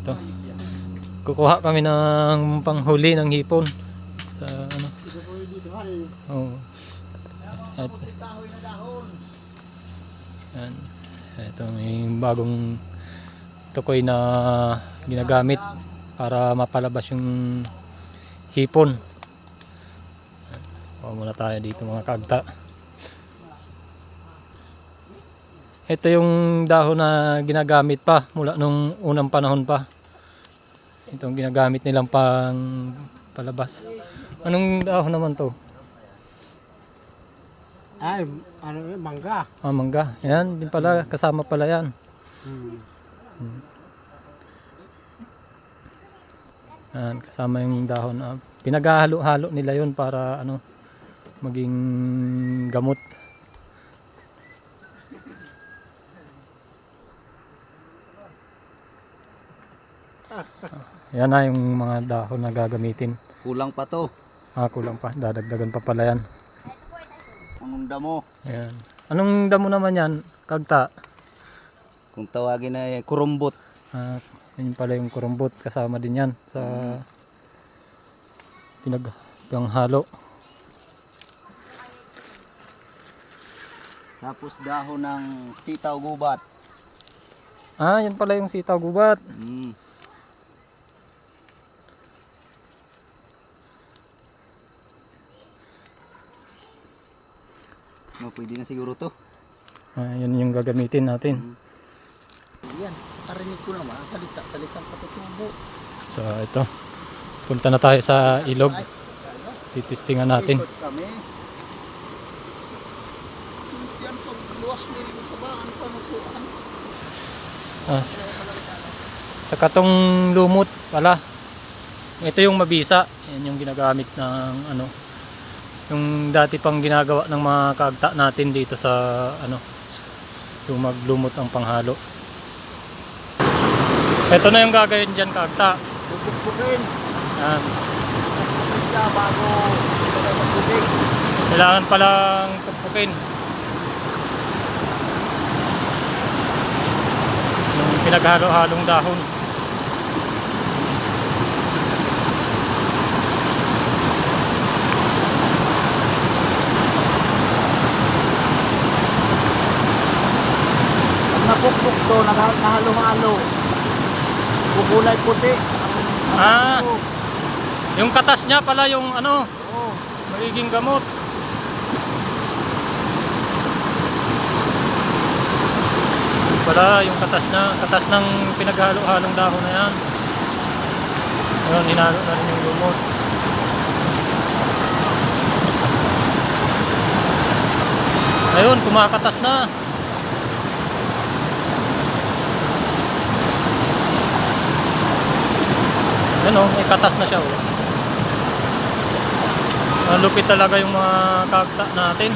Ito. Kukuha kami ng panghuli ng hipon. Sa ano. Oh. At, yan. Ito yung bagong tukoy na ginagamit para mapalabas yung hipon. Kuha muna tayo dito mga kaagta. Ito yung dahon na ginagamit pa mula nung unang panahon pa. Itong ginagamit nilang pang palabas. Anong dahon naman to? Ay, ano yun, mangga. Ah, mangga. Yan, din pala, kasama pala yan. Yan, kasama yung dahon. Pinaghahalo-halo nila yun para ano, maging gamot. Yan na yung mga dahon na gagamitin. Kulang pa to. Kulang pa. Dadagdagan pa pala yan. Anong damo? Ayan. Anong damo naman yan, Kagta? Kung tawagin ay kurumbot. Yun pala yung kurumbot. Kasama din yan sa pinagpanghalo. Tapos dahon ng sitaw gubat. Yan pala yung sitaw gubat. Pwede na siguro to. Yan yung gagamitin natin. Yan, narinig ko naman. Salitang patutubo. So ito. Punta na tayo sa ilog. Titistingan natin. Ikot kami. Yan pag luwas mo rin sa baan panusuan. Sa katong lumot pala. Ito yung mabisa. Yan yung ginagamit ng ano. Yung dati pang ginagawa ng mga kaagta natin dito sa ano. So maglumot ang panghalo. Ito na yung gagawin dyan kaagta. Pupukpukin. Yan. Bago ilagay ng tubig. Kailangan palang puppukin. Yung pinaghalo-halong dahon. Pag napukpuk to, nahalo-halo. Kukulay puti. Yung katas niya pala yung ano, magiging gamot. Pala yung katas ng pinaghalo-halong dahon na yan. Ayun, hinalo na rin yung lumot. Ayun, kumakatas na. Ayun o, may katas na siya o. Ang lupit talaga yung mga kaagta natin.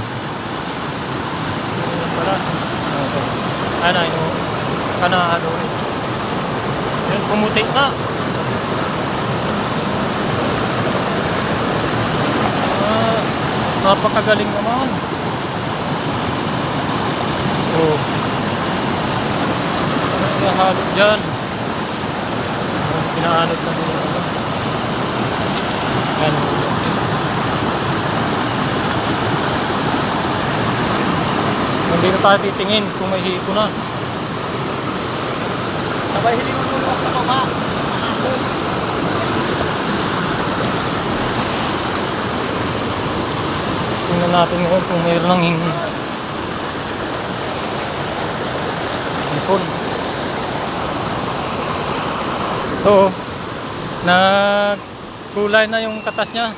Ayun pala. Ayun na, kanahalo. Ayun, pumuti na. Napakagaling naman. Ano halo dyan? Pinahanod na nila. Yan. Hindi na tayo titingin kung may hiko na. Sabay hindi mo tulong sa baba. Tingnan natin ngayon kung mayroon ng hipon. So, nagkulay na yung katas niya.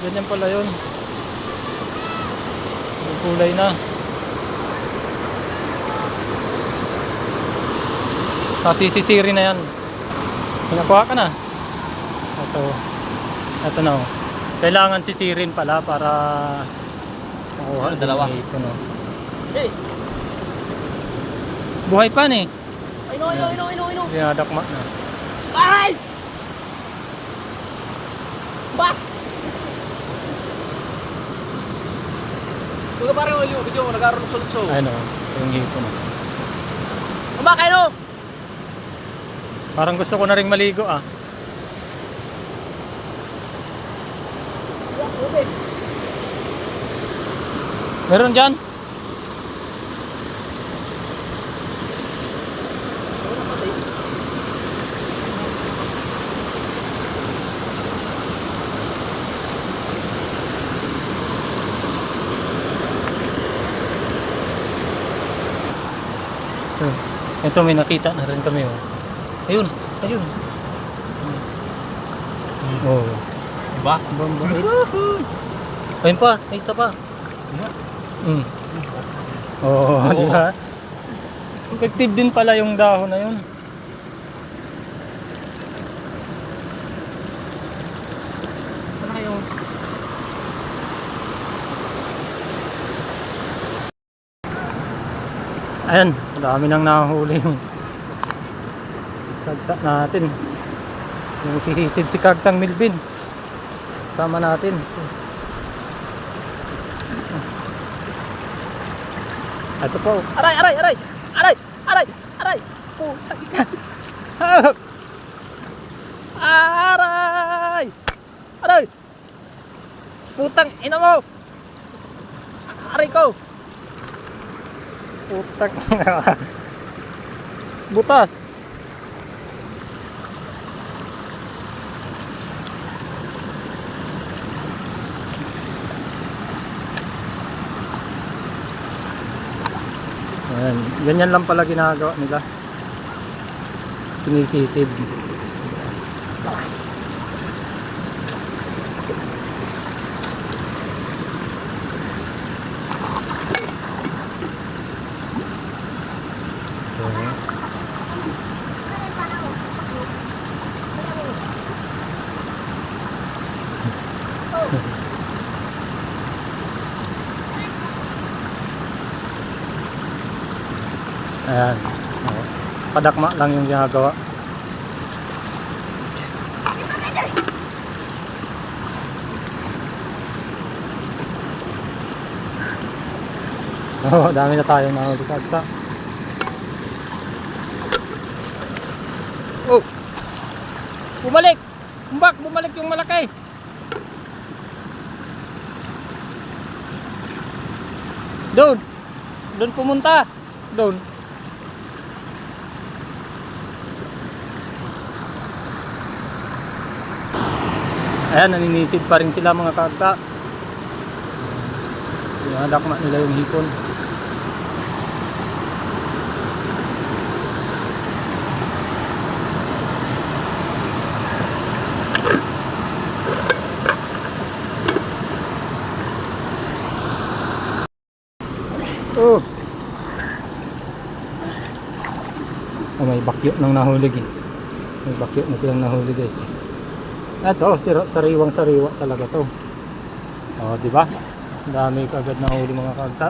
Ganyan pala yun. Nagkulay na. Sisisirin na yan. Pinakuha ka na. Ito na oh. Kailangan sisirin pala para makuha Ano, dalawa? yung hipon, oh. Hey! Buhay pa ni. Ino. Dinadakma na. Ay! Ba! Kung parang yung video mo, nag-aaron ng sulutso. Ayun oh. Yung hipon oh. Kumakay no! Parang gusto ko na ring maligo ah. Meron dyan? So, ito may nakita na rin kami oh. Ayun, ayun. Oh. Diba? Ayun pa, may isa pa. Mm. Oo, oh, di ba? Effective din pala yung dahon na yun. Saan na kayo? Ayan, dami nang nahuli yung kagta natin. Yung sisisid si Kagtang Milvin. Sama natin. Ito po. Aray, aray, aray! Aray, aray, aray! Putang ina! Aray! Aray! Putang ina mo! Aray ko! Putang ina! Butas! Ayan, ganyan lang pala ginagawa nila. Sinisisid. So, ayan. Oh, padakma lang yung ginagawa. Oh, dami na tayong nahuli kagta. Oh! Bumalik! Bumalik yung malaki! Doon! Doon pumunta! Doon! Ayan, naninisid pa rin sila mga kagta. Dinadakma nila yung hipon. Oh! Oh, may bakyo nang nahuli eh. May bakyo na silang nahuli guys. Ito, sariwang sariwa talaga to. Oh, di ba? Dami kagad nahuli mga kagta.